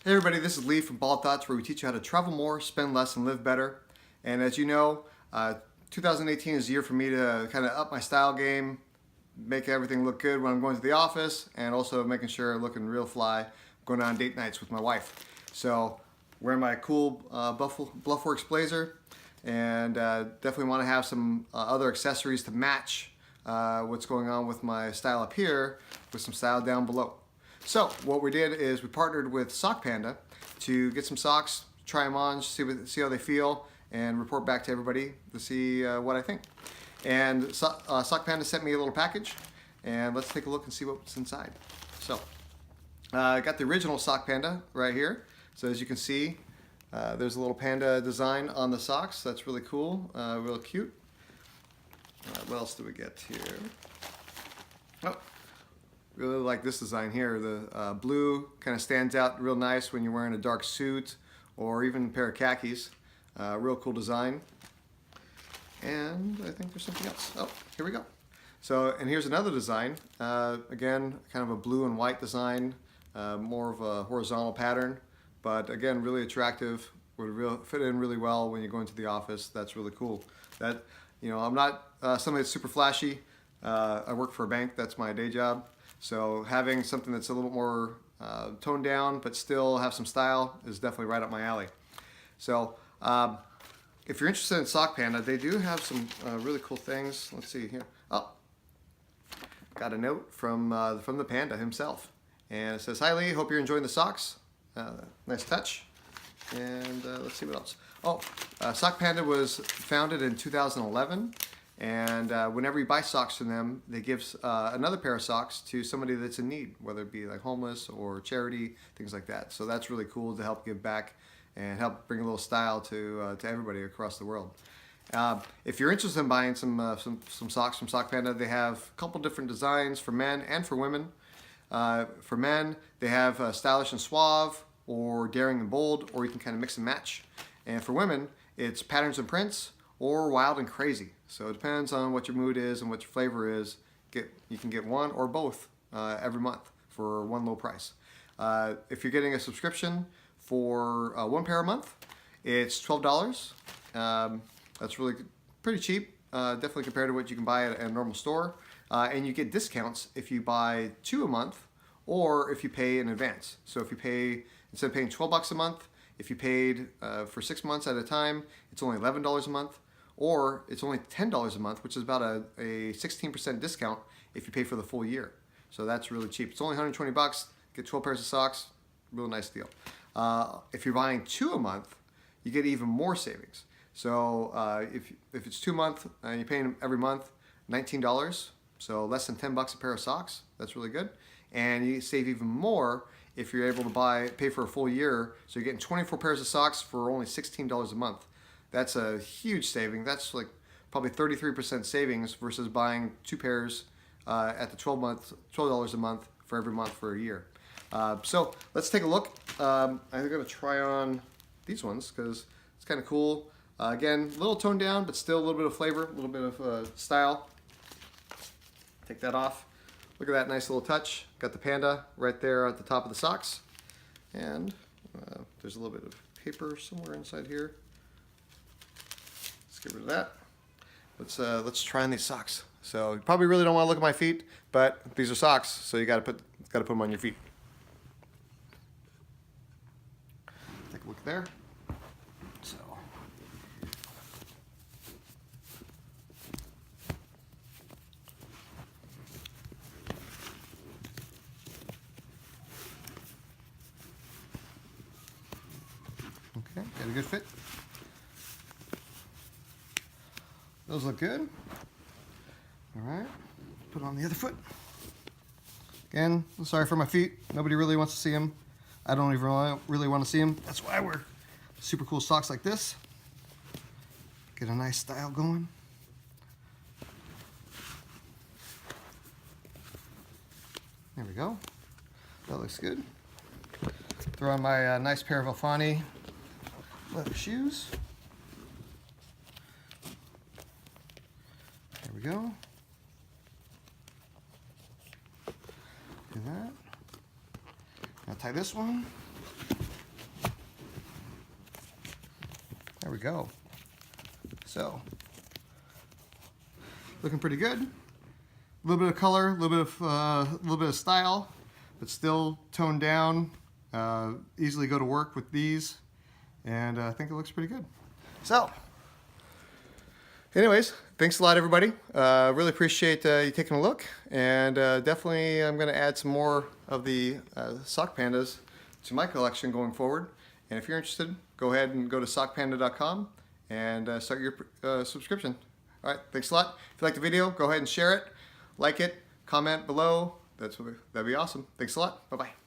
Hey everybody, this is Lee from BaldThoughts, where we teach you how to travel more, spend less, and live better. And as you know, 2018 is the year for me to kind of up my style game, make everything look good when I'm going to the office, and also making sure I'm looking real fly going on date nights with my wife. So wearing my cool Bluffworks blazer, and definitely want to have some other accessories to match what's going on with my style up here with some style down below. So what we did is we partnered with Sock Panda to get some socks, try them on, see how they feel, and report back to everybody to see what I think. And Sock Panda sent me a little package, and let's take a look and see what's inside. So I got the original Sock Panda right here. So as you can see, there's a little panda design on the socks. That's really cool, real cute. What else do we get here? Oh. Really like this design here. The blue kind of stands out real nice when you're wearing a dark suit or even a pair of khakis. Real cool design. And I think there's something else. Oh, here we go. So, and here's another design. Again, kind of a blue and white design, more of a horizontal pattern, but again, really attractive. Would fit in really well when you go into the office. That's really cool. That, you know, I'm not somebody that's super flashy. I work for a bank. That's my day job. So having something that's a little more toned down but still have some style is definitely right up my alley. So if you're interested in Sock Panda, they do have some really cool things. Let's see here. Oh, got a note from the panda himself. And it says, "Hi Lee, hope you're enjoying the socks." Nice touch. And let's see what else. Oh, Sock Panda was founded in 2011. And whenever you buy socks from them, they give another pair of socks to somebody that's in need, whether it be like homeless or charity, things like that. So that's really cool to help give back and help bring a little style to everybody across the world. If you're interested in buying some socks from Sock Panda, they have a couple different designs for men and for women. For men, they have stylish and suave, or daring and bold, or you can kind of mix and match. And for women, it's patterns and prints, or wild and crazy. So it depends on what your mood is and what your flavor is. You can get one or both every month for one low price. If you're getting a subscription for one pair a month, it's $12. That's really pretty cheap, definitely compared to what you can buy at a normal store. And you get discounts if you buy 2 a month or if you pay in advance. So if you pay, instead of paying $12 a month, if you paid for 6 months at a time, it's only $11 a month. Or it's only $10 a month, which is about a 16% discount if you pay for the full year. So that's really cheap. It's only 120 bucks, get 12 pairs of socks, real nice deal. If you're buying 2 a month, you get even more savings. So if it's 2 months and you're paying every month, $19, so less than 10 bucks a pair of socks, that's really good. And you save even more if you're able to pay for a full year, so you're getting 24 pairs of socks for only $16 a month. That's a huge saving. That's like probably 33% savings versus buying 2 pairs at the $12 a month for every month for a year. So let's take a look. I'm going to try on these ones because it's kind of cool. Again, a little toned down, but still a little bit of flavor, a little bit of style. Take that off. Look at that nice little touch. Got the panda right there at the top of the socks. And there's a little bit of paper somewhere inside here. Get rid of that. Let's try on these socks. So you probably really don't want to look at my feet, but these are socks, so you got to put them on your feet. Take a look there. So okay, got a good fit. Those look good. All right, put on the other foot. Again, I'm sorry for my feet. Nobody really wants to see them. I don't even really want to see them. That's why I wear super cool socks like this. Get a nice style going. There we go. That looks good. Throw on my nice pair of Alfani leather shoes. There we go. Do that. Now tie this one. go. So, looking pretty good. A little bit of color, a little bit of style, but still toned down. Easily go to work with these, and I think it looks pretty good. So, anyways, thanks a lot, everybody. Really appreciate you taking a look, and definitely I'm going to add some more of the sock pandas to my collection going forward. And if you're interested, go ahead and go to sockpanda.com and start your subscription. All right, thanks a lot. If you like the video, go ahead and share it, like it, comment below. That'd be awesome. Thanks a lot. Bye-bye.